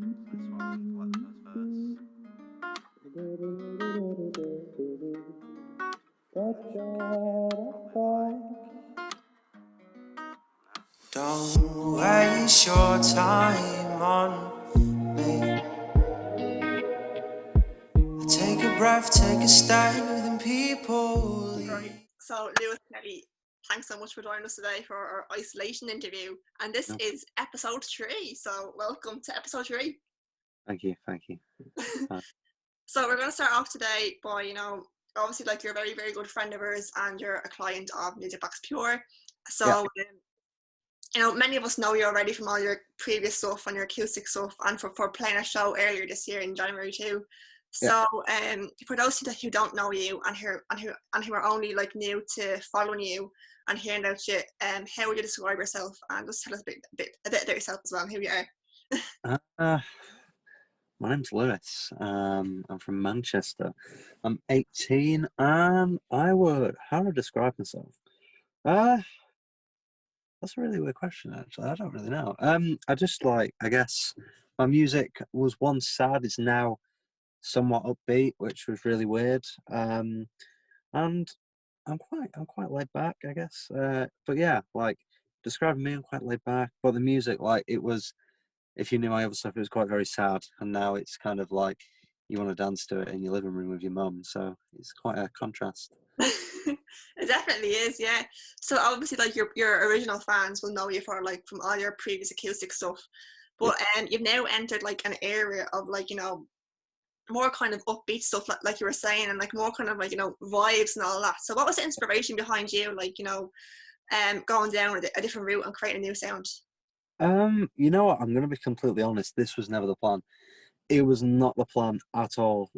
Don't waste your time on me. Take a breath, take a stand, and people. Right. So, Lewis Kelly, thanks so much for joining us today for our isolation interview. And this is episode 3. So, welcome to episode 3. Thank you. So, we're going to start off today by, obviously, like, you're a very, very good friend of ours and you're a client of Music Box Pure. So, many of us know you already from all your previous stuff and your acoustic stuff and for playing a show earlier this year in January too. So for those who don't know you and who are only like new to following you and hearing about you, how would you describe yourself? And just tell us a bit about yourself as well, and who you are. My name's Lewis. I'm from Manchester. I'm 18, and how would I describe myself? That's a really weird question, actually. I don't really know. I just I guess my music was once sad, it's now somewhat upbeat, which was really weird. And I'm quite laid back, I guess. But yeah, describing me, I'm quite laid back. But the music, it was, if you knew my other stuff, it was quite very sad, and now it's kind of like you want to dance to it in your living room with your mum. So it's quite a contrast. It definitely is, yeah. So obviously, like your original fans will know you for from all your previous acoustic stuff, but you've now entered like an area of more kind of upbeat stuff, like you were saying, and more kind of vibes and all that. So what was the inspiration behind you, going down a different route and creating a new sound? You know what? I'm going to be completely honest. This was never the plan. It was not the plan at all.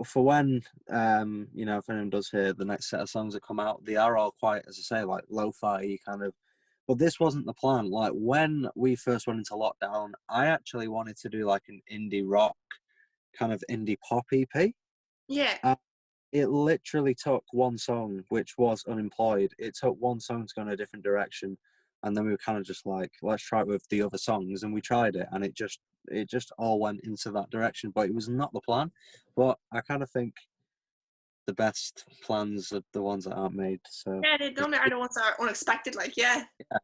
For when, if anyone does hear the next set of songs that come out, they are all quite, as I say, lo-fi kind of. But this wasn't the plan. When we first went into lockdown, I actually wanted to do an indie rock, kind of indie pop EP. Yeah. It literally took one song, which was Unemployed. It took one song to go in a different direction. And then we were kind of just let's try it with the other songs. And we tried it, and it just all went into that direction. But it was not the plan. But I kind of think the best plans are the ones that aren't made. So yeah, they don't are the ones that are unexpected. Yeah,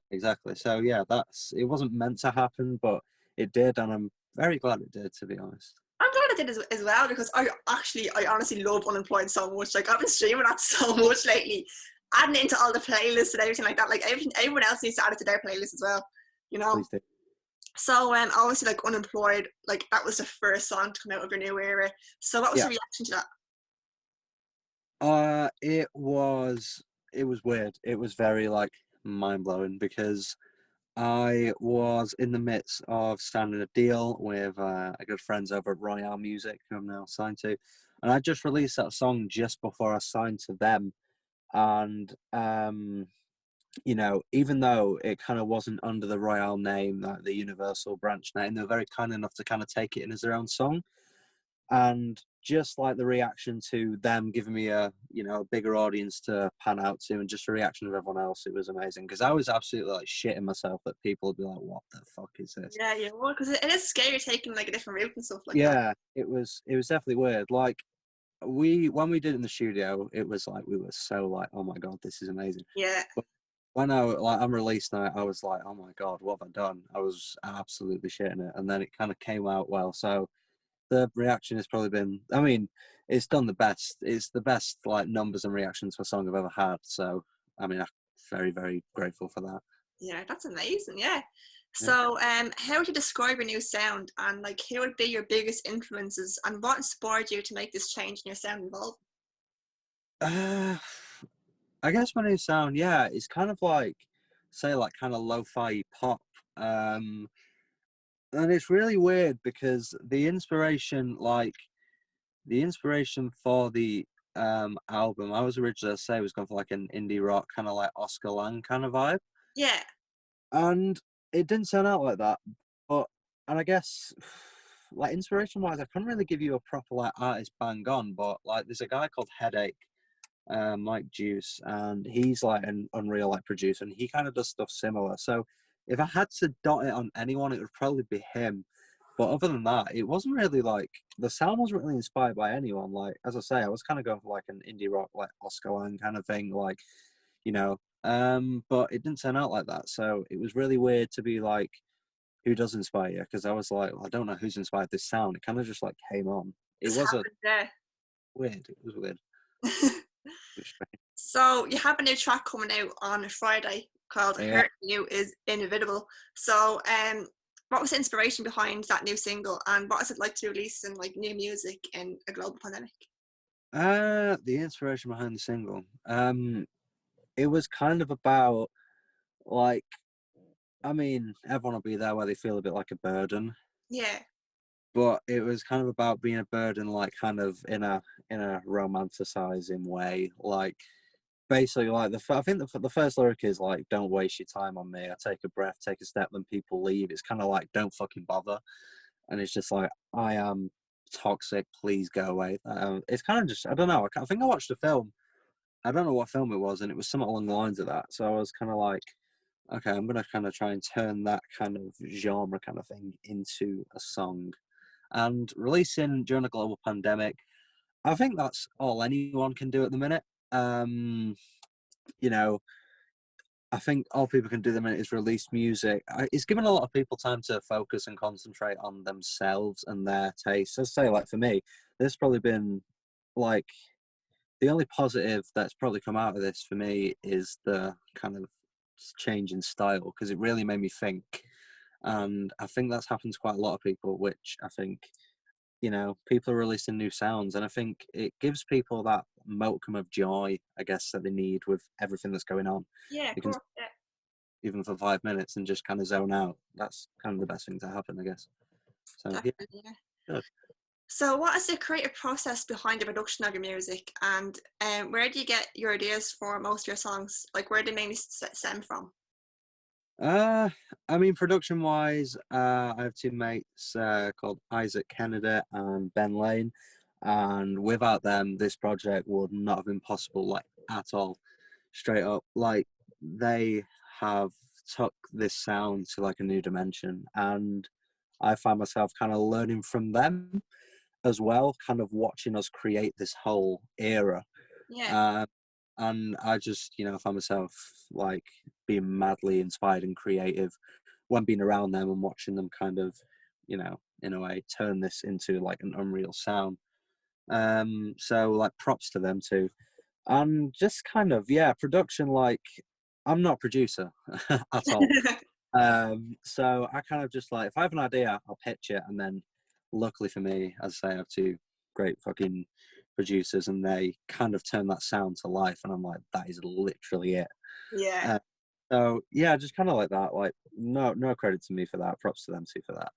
exactly. So yeah, it wasn't meant to happen, but it did, and I'm very glad it did, to be honest. I'm glad it did as well, because I honestly love Unemployed so much. I've been streaming that so much lately, adding it into all the playlists and everything like that. Everyone else needs to add it to their playlist as well, Please do. So obviously Unemployed, that was the first song to come out of your new era. So what was the reaction to that? It was weird. It was very mind blowing, because I was in the midst of signing a deal with a good friends over at Royale Music, who I'm now signed to, and I just released that song just before I signed to them. And even though it kind of wasn't under the Royale name, like the Universal branch name, they were very kind enough to kind of take it in as their own song. And just the reaction to them giving me a bigger audience to pan out to, and just the reaction of everyone else, it was amazing, because I was absolutely shitting myself that people would be like, what the fuck is this? Yeah, because it is scary taking a different route and stuff that. Yeah, it was definitely weird. When we did it in the studio, it was we were so oh my god, this is amazing. Yeah. But when I'm release night, I was like, oh my god, what have I done? I was absolutely shitting it, and then it kind of came out well. So the reaction has probably been, I mean, it's done the best. It's the best numbers and reactions for a song I've ever had. So I mean, I'm very, very grateful for that. Yeah, that's amazing. Yeah. So how would you describe your new sound, and who would be your biggest influences, and what inspired you to make this change in your sound involved? I guess my new sound, it's kind of say kind of lo-fi pop. And it's really weird, because the inspiration for the album, I was originally was going for an indie rock, kind of Oscar Lang kind of vibe. Yeah. And it didn't turn out like that. And I guess inspiration wise, I couldn't really give you a proper artist bang on, but there's a guy called Headache, Mike Juice, and he's an Unreal producer, and he kind of does stuff similar. So if I had to dot it on anyone, it would probably be him. But other than that, it wasn't really like, the sound wasn't really inspired by anyone. Like, as I say, I was kind of going for like an indie rock, like Oscar Lang kind of thing, like, you know, but it didn't turn out like that. So it was really weird to be like, who does inspire you? Because I was like, well, I don't know who's inspired this sound. It kind of just like came on. It Just was happened there. weird. It was weird. It was strange. So you have a new track coming out on Friday called Yeah. "Hurting You Is Inevitable." So, what was the inspiration behind that new single, and what is it like to release in like new music in a global pandemic? The inspiration behind the single. It was kind of about like, I mean, everyone will be there where they feel a bit like a burden, Yeah, but it was kind of about being a burden, like kind of in a romanticizing way. Like basically, like I think the first lyric is like, "Don't waste your time on me. I take a breath, take a step, then people leave." It's kind of like, "Don't fucking bother," and it's just like, "I am toxic. Please go away." It's kind of just, I don't know. I think I watched a film. I don't know what film it was, and it was something along the lines of that. So I was kind of like, okay, I'm gonna kind of try and turn that kind of genre kind of thing into a song. And releasing during a global pandemic, I think that's all anyone can do at the minute. You know, I think all people can do at the minute is release music. It's given a lot of people time to focus and concentrate on themselves and their tastes. I'd say, like for me, there's probably been like, the only positive that's probably come out of this for me is the kind of change in style, because it really made me think. And I think that's happened to quite a lot of people, which I think, you know, people are releasing new sounds. And I think it gives people that modicum of joy, I guess, that they need with everything that's going on. yeah, You can, cool. Yeah. even for 5 minutes, and just kind of zone out. That's kind of the best thing to happen, I guess. So, yeah, Definitely, yeah. good. So, what is the creative process behind the production of your music, and where do you get your ideas for most of your songs? Like, where do they mainly stem from? I mean, production wise, I have two mates called Isaac Kennedy and Ben Lane, and without them, this project would not have been possible, like at all. Straight up, like they have took this sound to like a new dimension, and I find myself kind of learning from them as well, kind of watching us create this whole era. Yeah, Uh, and I just, you know, find myself like being madly inspired and creative when being around them and watching them kind of, you know, in a way turn this into like an unreal sound. So like props to them too. And just kind of, yeah, production, like I'm not a producer at all. So I kind of just like, if I have an idea, I'll pitch it, and then luckily for me, as I say, I have two great fucking producers, and they kind of turn that sound to life, and I'm like, that is literally it. yeah. Uh, so yeah, just kind of like that. Like no credit to me for that. Props to them too for that.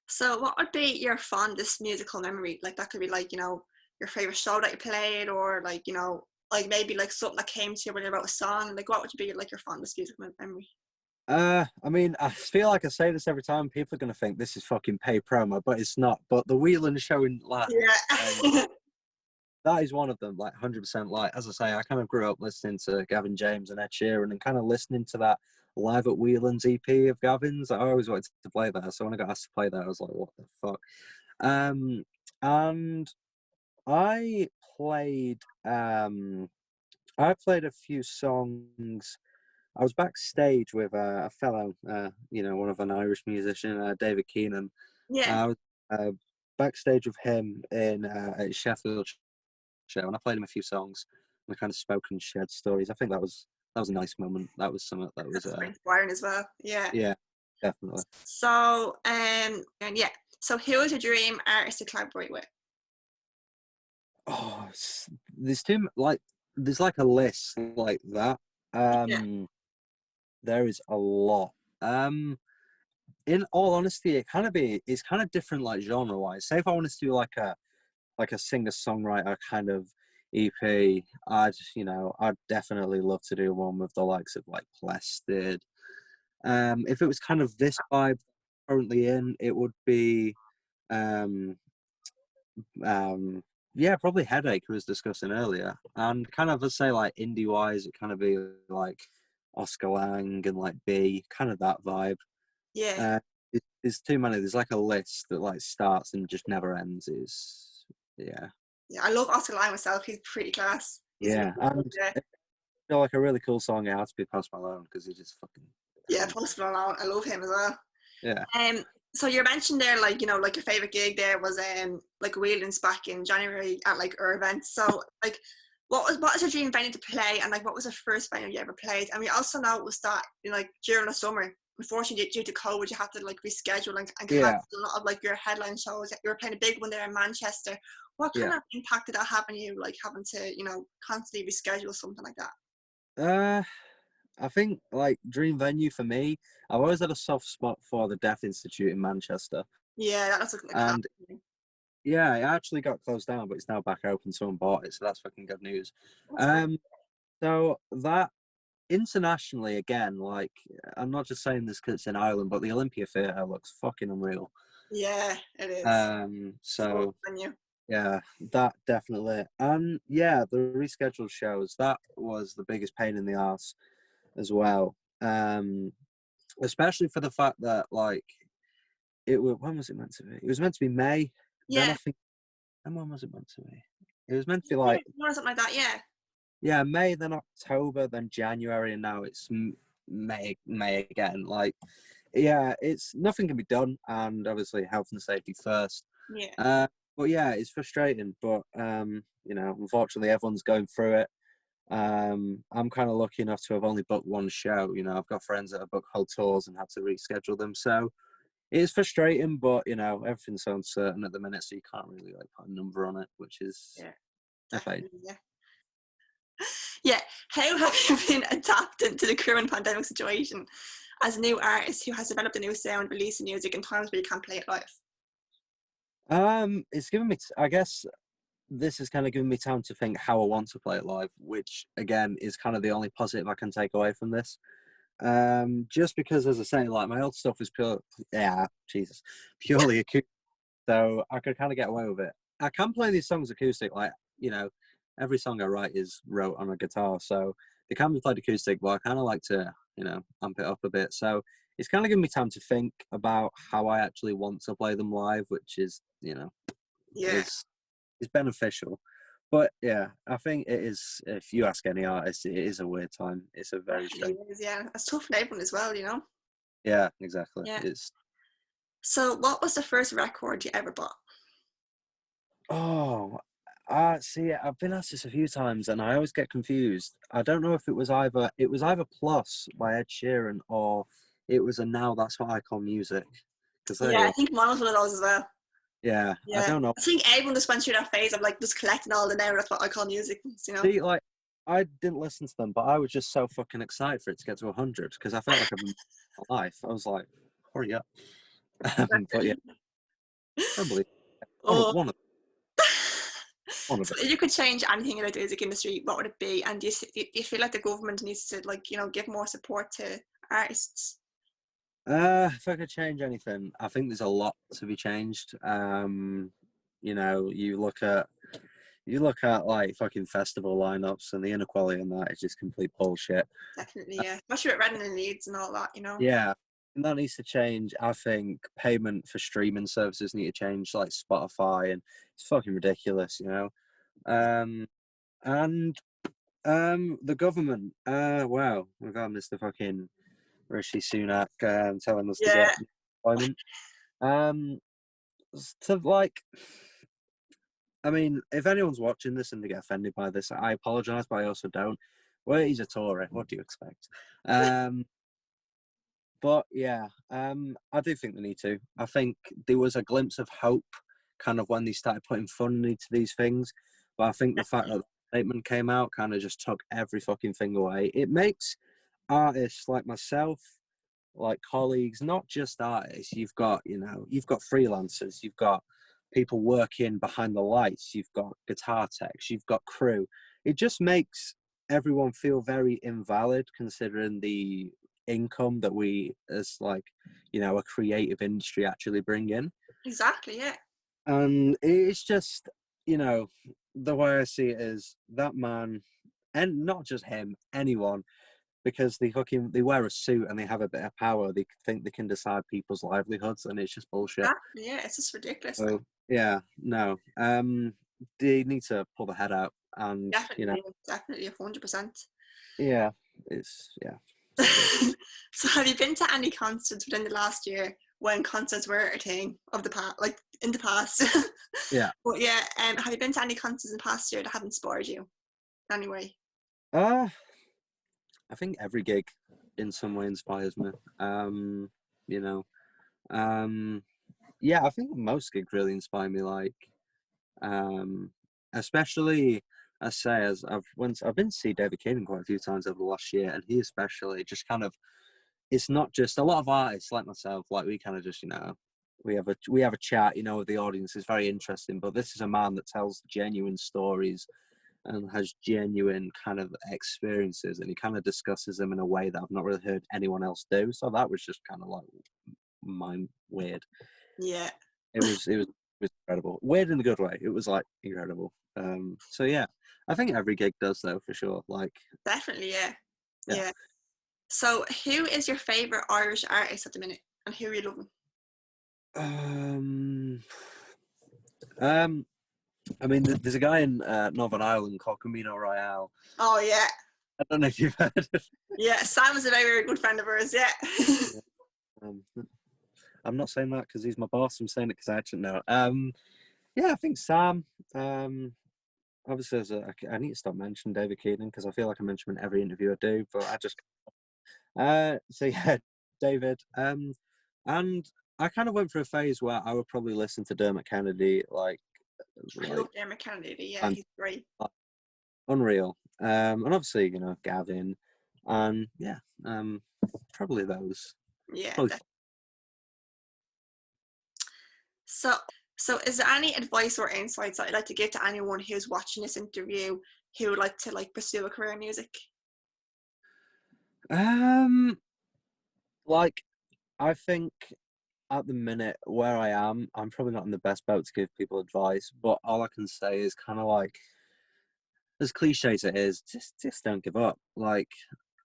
So, what would be your fondest musical memory? Like, that could be like, your favorite show that you played, or like, like maybe like something that came to you when you wrote a song. Like, what would be like your fondest musical memory? I mean, I feel like I say this every time. People are gonna think this is fucking pay promo, but it's not. But the Whelans show in Yeah. that is one of them, like 100%. Like, as I say, I kind of grew up listening to Gavin James and Ed Sheeran, and kind of listening to that live at Whelans EP of Gavin's. I always wanted to play that, so when I got asked to play that, I was like, what the fuck? And I played, I played a few songs. I was backstage with a fellow, you know, one of an Irish musician, David Keenan. Yeah. I was backstage with him in at Sheffield show, and I played him a few songs. We kind of spoke and shared stories. I think that was a nice moment. That was something that was That's quite inspiring as well. Yeah. yeah, definitely. So, and yeah. So, who is your dream artist to collaborate with? Oh, there's too like there's like a list like that. Yeah. There is a lot. In all honesty, it's kind of different, like genre wise. Say if I wanted to do like a singer songwriter kind of EP, I'd definitely love to do one with the likes of like Plested. If it was kind of this vibe currently in, it would be um yeah, probably Headache, who was discussing earlier. And kind of, let's say, like indie wise, it kind of be like Oscar Lang and like B, kind of that vibe. Yeah. Uh, there's too many. There's like a list that like starts and just never ends. Yeah. Yeah, I love Oscar Lyon myself. He's pretty class. He's Yeah, really and good, yeah. I feel like a really cool song. It had to be Post Malone because he just fucking. Yeah, Post Malone. I love him as well. Yeah. So you mentioned there, like, you know, like your favorite gig there was like Whelans back in January at like our events. So like, what was your dream venue to play, and like what was the first venue you ever played? And we also noticed that, you know, like during the summer, unfortunately due to COVID, you had to like reschedule and cancel a lot of like your headline shows. You were playing a big one there in Manchester. What kind of impact did that have on you, like having to, you know, constantly reschedule something like that? I think like dream venue for me, I've always had a soft spot for the Deaf Institute in Manchester. Yeah, that's looking like And yeah, it actually got closed down, but it's now back open. Someone bought it, so that's fucking good news. So that internationally, again, like I'm not just saying this because it's in Ireland, but the Olympia Theatre looks fucking unreal. Yeah, it is. So yeah, that definitely, and yeah, the rescheduled shows, that was the biggest pain in the arse as well. Especially for the fact that like when was it meant to be? It was meant to be May. Yeah. Then I think, and when was it meant to be? It was meant to be like something like that. Yeah. Yeah, May, then October, then January, and now it's May again. Like, yeah, it's nothing can be done, and obviously health and safety first. Yeah. But yeah, it's frustrating. But you know, unfortunately, everyone's going through it. I'm kind of lucky enough to have only booked one show. You know, I've got friends that have booked whole tours and had to reschedule them. So it's frustrating, but you know, everything's so uncertain at the minute, so you can't really like put a number on it, which is definitely, yeah. How have you been adapting to the current pandemic situation as a new artist who has developed a new sound, releasing music in times where you can't play it live? It's given me, I guess, this has kind of given me time to think how I want to play it live, which again is kind of the only positive I can take away from this. Just because, as I say, like my old stuff is purely acoustic, so I could kind of get away with it. I can play these songs acoustic, like, you know, every song I write is wrote on a guitar, so they can be played acoustic, but I kind of like to, you know, amp it up a bit. So it's kind of given me time to think about how I actually want to play them live, which is, you know, is beneficial. But yeah, I think it is, if you ask any artist, it is a weird time. It's a very strange. Yeah, it's tough for everyone as well, you know. Yeah, exactly. Yeah. It's... So what was the first record you ever bought? See, I've been asked this a few times and I always get confused. I don't know if it was either Plus by Ed Sheeran or it was a Now That's What I Call Music. I think mine was one of those as well. Yeah, I don't know. I think everyone just went through that phase of like just collecting all the Now That's What I Call Music, you know. See, like, I didn't listen to them, but I was just so fucking excited for it to get to 100 because I felt like I've been my life. I was like, hurry up. But yeah, probably one of so if you could change anything in the music industry, what would it be? And do you feel like the government needs to, like, you know, give more support to artists? If I could change anything, I think there's a lot to be changed. You know, you look at like fucking festival lineups and the inequality in that is just complete bullshit. Definitely, yeah. Especially with Reading and Leeds and all that, you know. Yeah, and that needs to change. I think payment for streaming services need to change, like Spotify, and it's fucking ridiculous, you know. And the government. Wow, we've got Mr. fucking Rishi Sunak telling us to get employment. To like, I mean, if anyone's watching this and they get offended by this, I apologise, but I also don't. Well, he's a Tory. What do you expect? But yeah, I do think they need to. I think there was a glimpse of hope kind of when they started putting funding into these things. But I think the fact that the statement came out kind of just took every fucking thing away. It makes artists like myself, like colleagues, not just artists. You've got freelancers, you've got people working behind the lights, you've got guitar techs, you've got crew. It just makes everyone feel very invalid considering the income that we as, like, you know, a creative industry actually bring in. Exactly, yeah. And it's just, you know, the way I see it is that man, and not just him, anyone, because they wear a suit and they have a bit of power. They think they can decide people's livelihoods, and it's just bullshit. Yeah, it's just ridiculous. So yeah, no. They need to pull the head out, and definitely 100%. Yeah, it's So have you been to any concerts within the last year when concerts were a thing of the past, like in the past? Yeah. But yeah, have you been to any concerts in the past year that have inspired you anyway? I think every gig in some way inspires me. You know, yeah, I think most gigs really inspire me. Like, especially I say as I've been to see David Keenan quite a few times over the last year, and he especially just kind of, it's not just a lot of artists like myself, like we kind of just we have a chat with the audience. It's very interesting, but this is a man that tells genuine stories and has genuine kind of experiences, and he kind of discusses them in a way that I've not really heard anyone else do. So that was just kind of like mind weird. Yeah. It was incredible. Weird in a good way. It was like incredible. So yeah, I think every gig does though, for sure. Like definitely, yeah. So who is your favourite Irish artist at the minute, and who are you loving? I mean, there's a guy in Northern Ireland called Royale. Oh yeah. I don't know if you've heard of. Yeah, Sam is a very, very good friend of ours. Yeah. I'm not saying that because he's my boss. I'm saying it because I actually know. Yeah, I think Sam. Obviously, I need to stop mentioning David Keenan because I feel like I mention him in every interview I do, but I just. So yeah, David. And I kind of went through a phase where I would probably listen to Dermot Kennedy, I love Dermot Kennedy. Yeah, he's great. Unreal. And obviously, Gavin, and yeah, probably those. Yeah. Probably. So is there any advice or insights that I'd like to give to anyone who's watching this interview who would like to pursue a career in music? Like, I think at the minute where I am, I'm probably not in the best boat to give people advice, but all I can say is kind of like, as cliche as it is, just don't give up. Like,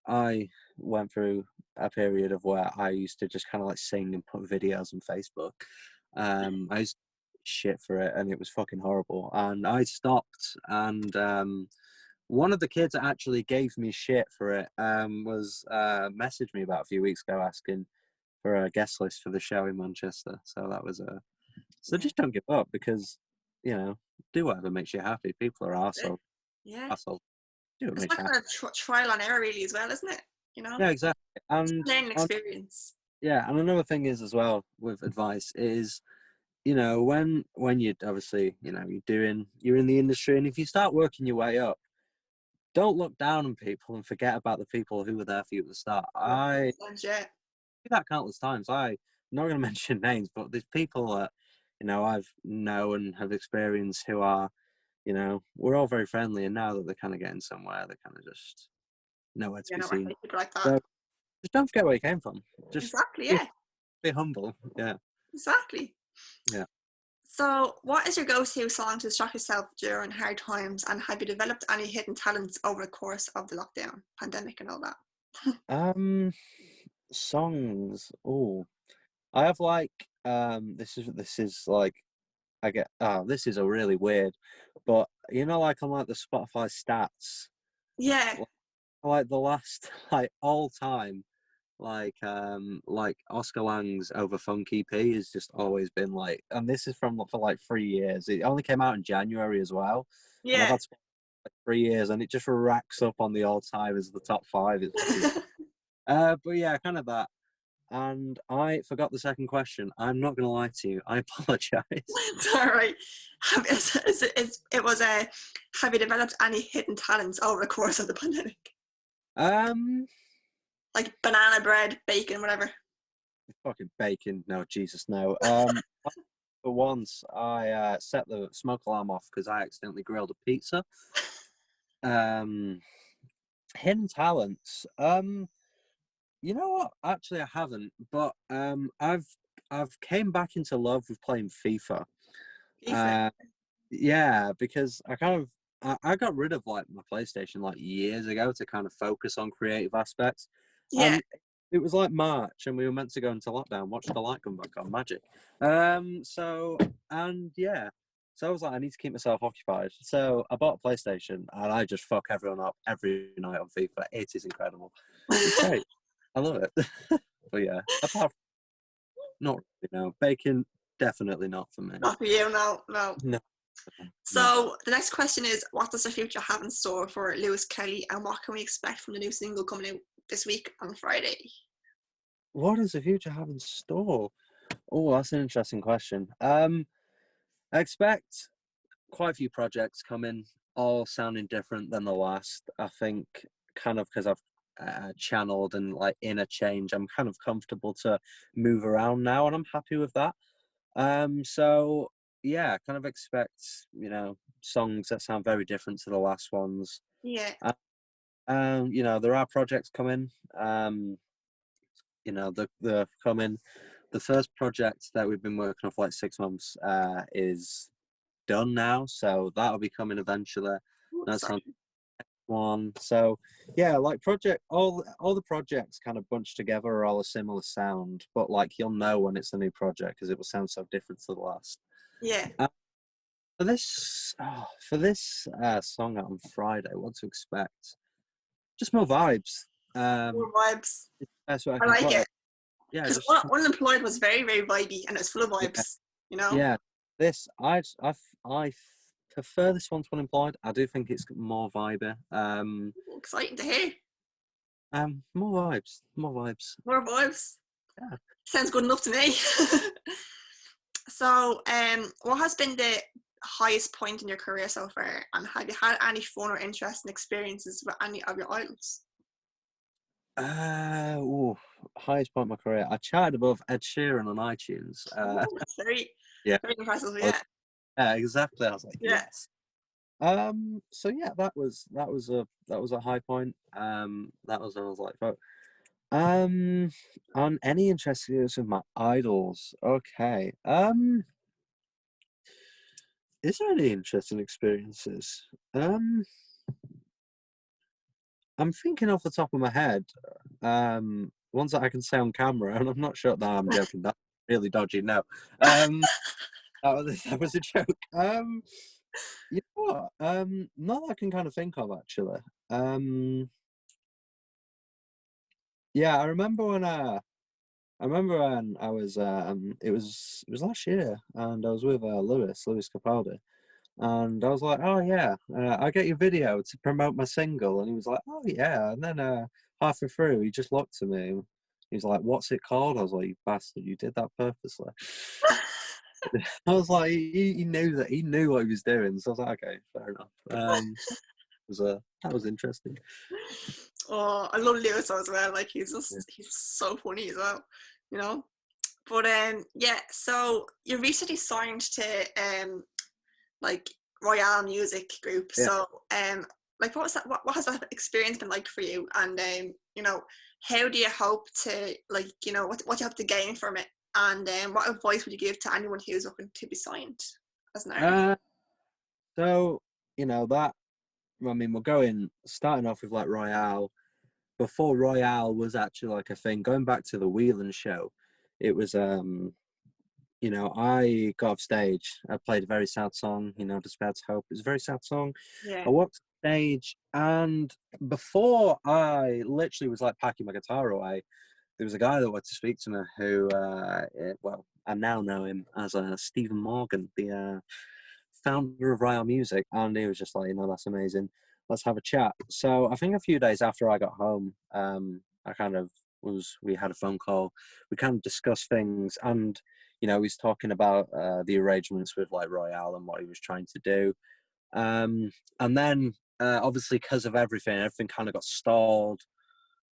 I went through a period of where I used to just kind of like sing and put videos on Facebook. I used to shit for it, and it was fucking horrible. And I stopped, and one of the kids that actually gave me shit for it was messaged me about a few weeks ago asking for a guest list for the show in Manchester. So that was so just don't give up, because do whatever makes you happy. People are arseholes. Yeah. Assholes. Do what it's makes like you happy. a trial and error, really, as well, isn't it? Yeah, exactly. And learning experience. Yeah, and another thing is as well with advice is, when you obviously you're in the industry, and if you start working your way up, don't look down on people and forget about the people who were there for you at the start. I do that countless times. I'm not going to mention names, but there's people that I've known and have experienced who are, we're all very friendly, and now that they're kind of getting somewhere, they're kind of just nowhere to be seen. People like that. So just don't forget where you came from. Just exactly, yeah. Be humble. Yeah. Exactly. Yeah. So, what is your go-to song to distract yourself during hard times, and have you developed any hidden talents over the course of the lockdown, pandemic, and all that? Songs. Oh, I have this is like this is a really weird, but like on like the Spotify stats. Yeah. Like the last all time, like Oscar Lang's Over Funk EP has just always been and this is for 3 years. It only came out in January as well. Yeah. And I've had 3 years, and it just racks up on the all time as the top 5. But yeah, kind of that. And I forgot the second question. I'm not going to lie to you. I apologize. It's all right. Have you developed any hidden talents over the course of the pandemic? Like banana bread, bacon, whatever. Fucking bacon. No, Jesus, no. For once, I set the smoke alarm off because I accidentally grilled a pizza. Hidden talents. You know what? Actually, I haven't. But I've came back into love with playing FIFA. FIFA. Yeah, because I kind of I got rid of like my PlayStation like years ago to kind of focus on creative aspects. Yeah. It was like March, and we were meant to go into lockdown. Watch the light come back on, magic. So I was like, I need to keep myself occupied. So I bought a PlayStation, and I just fuck everyone up every night on FIFA. It is incredible. It's great. I love it. But yeah, apart from not, baking, definitely not for me. Not for you, no. No. So the next question is, what does the future have in store for Lewis Kelly, and what can we expect from the new single coming out this week on Friday? What does the future have in store? Oh, that's an interesting question. I expect quite a few projects coming, all sounding different than the last. I think kind of because I've channeled and like in a change, I'm kind of comfortable to move around now, and I'm happy with that. So yeah, kind of expect, songs that sound very different to the last ones. Yeah. There are projects coming. The coming. The first project that we've been working on for like 6 months is done now, so that'll be coming eventually. That's on one. So yeah, like all the projects kind of bunched together are all a similar sound, but like you'll know when it's a new project because it will sound so different to the last. Yeah. For this song out on Friday, what to expect? Just more vibes. More vibes. That's what I like put it. Yeah, Because Unemployed was very, very vibey, and it's full of vibes. Yeah, this I prefer this one to Unemployed. I do think it's more vibey. Exciting to hear. More vibes. More vibes. Yeah. Sounds good enough to me. So, what has been the highest point in your career so far, and have you had any fun or interesting experiences with any of your idols? Highest point in my career. I charted above Ed Sheeran on iTunes. That's very impressive. Yeah, exactly. I was like, yeah. Yes. So yeah, that was a high point. I was like, oh. On any interesting with my idols. Okay. Is there any interesting experiences? I'm thinking off the top of my head, ones that I can say on camera, and I'm not sure that I'm joking. That's really dodgy. No, that was a joke. You know what? Not that I can kind of think of actually. Yeah, I remember when I was it was last year, and I was with Lewis Capaldi. And I was like, oh yeah, I'll get your video to promote my single. And he was like, oh yeah. And then halfway through, he just looked at me. He was like, what's it called? I was like, you bastard, you did that purposely. I was like, he knew that. He knew what he was doing. So I was like, okay, fair enough. That was interesting. Oh, I love Lewis as well. Like he's so funny as well, But yeah, so you recently signed to like Royale music group. Yeah. So like what has that experience been like for you? And how do you hope to what do you hope to gain from it? And what advice would you give to anyone who's looking to be signed as an artist? So that, I mean, starting off with like Royale. Before Royale was actually like a thing, going back to the Whelans show, it was I got off stage. I played a very sad song, Despaired Hope. It was a very sad song. Yeah. I walked off stage, and before I literally was like packing my guitar away, there was a guy that wanted to speak to me who, I now know him as Stephen Morgan, the founder of Royale Music, and he was just like, that's amazing. Let's have a chat. So I think a few days after I got home, we had a phone call. We kind of discussed things, and he was talking about the arrangements with like Royale and what he was trying to do. And then obviously because of everything kind of got stalled.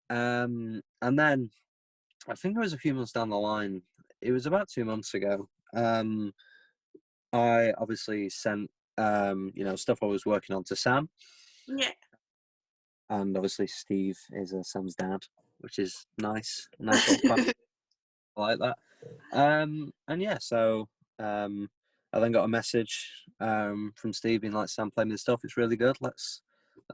And then I think it was a few months down the line. It was about 2 months ago. I obviously sent stuff I was working on to Sam. Yeah. And obviously Steve is Sam's dad, which is nice little fun. I like that. And yeah, so I then got a message from Steve being like, Sam, play me the stuff. It's really good. Let's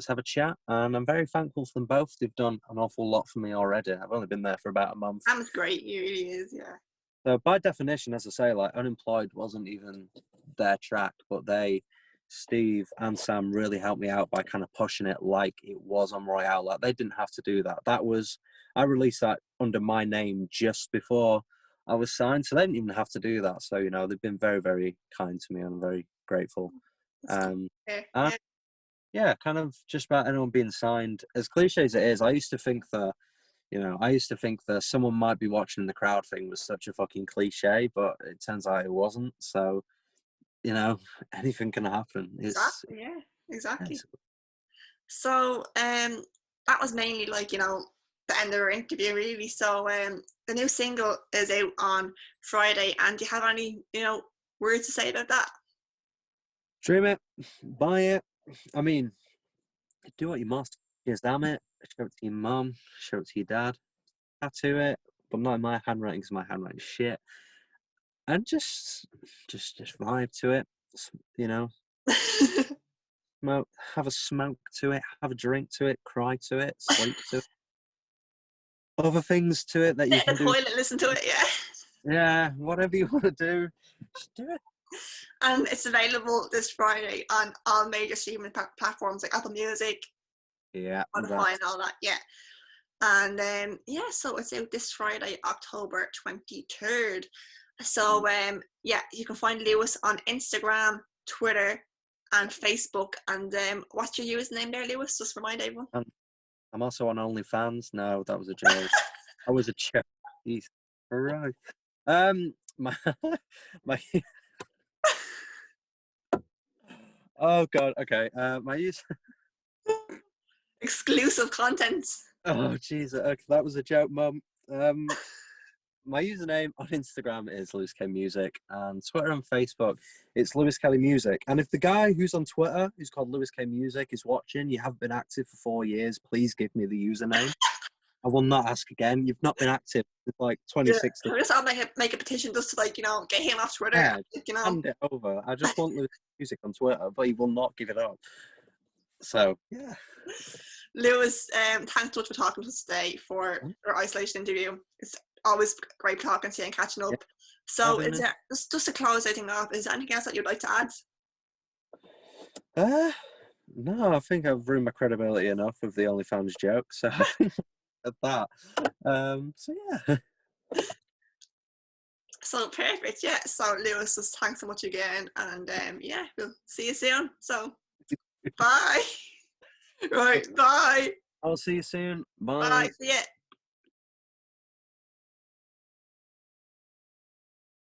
have a chat. And I'm very thankful for them both. They've done an awful lot for me already. I've only been there for about a month. Sam's great. He really is, yeah. So by definition, as I say, like Unemployed wasn't even their track, but Steve and Sam really helped me out by kind of pushing it like it was on Royale. Like they didn't have to do that. I released that under my name just before I was signed, so they didn't even have to do that. So, you know, they've been very, very kind to me, and I'm very grateful. And yeah, kind of just about anyone being signed, as cliche as it is, I used to think that someone might be watching in the crowd thing was such a fucking cliche, but it turns out it wasn't. So, you know, anything can happen. Exactly, yeah, exactly. So, that was mainly like, you know, the end of our interview, really. So, the new single is out on Friday, and do you have any, you know, words to say about that? Stream it, buy it. I mean, do what you must. Just damn it. Show it to your mum. Show it to your dad. Tattoo it, but not in my handwriting because my handwriting's shit. And just vibe to it. You know, have a smoke to it. Have a drink to it. Cry to it. Sleep to it. Other things to it that you can do. Toilet, listen to it, yeah. Yeah, whatever you want to do, just do it. And it's available this Friday on all major streaming platforms like Apple Music, Spotify, and all that. Yeah, and yeah, so it's out this Friday, October 23rd. So yeah, you can find Lewis on Instagram, Twitter, and Facebook. And what's your username there, Lewis? Just remind everyone. I'm also on OnlyFans. No, that was a joke. I was a joke. Jeez. All right. My oh god. Okay. My use. Exclusive content. Oh Jesus. Okay, that was a joke, Mum. My username on Instagram is Lewis K Music, and Twitter and Facebook it's Lewis Kelly Music. And if the guy who's on Twitter, who's called Lewis K Music, is watching, you haven't been active for 4 years, please give me the username. I will not ask again. You've not been active since like 2016. Yeah, I'll make a petition just to, like, you know, get him off Twitter. Yeah, you know, hand it over. I just want Lewis Music on Twitter, but he will not give it up. So yeah. Lewis, thanks so much for talking to us today for our isolation interview. It's always great talking to you and catching up. Yeah. So is there, just to close everything off, is there anything else that you'd like to add? No, I think I've ruined my credibility enough with the OnlyFans joke, so I think at that. So yeah. So perfect, yeah. So Lewis, just thanks so much again, and yeah, we'll see you soon. So bye. Right, bye. I'll see you soon. Bye. Bye. See ya.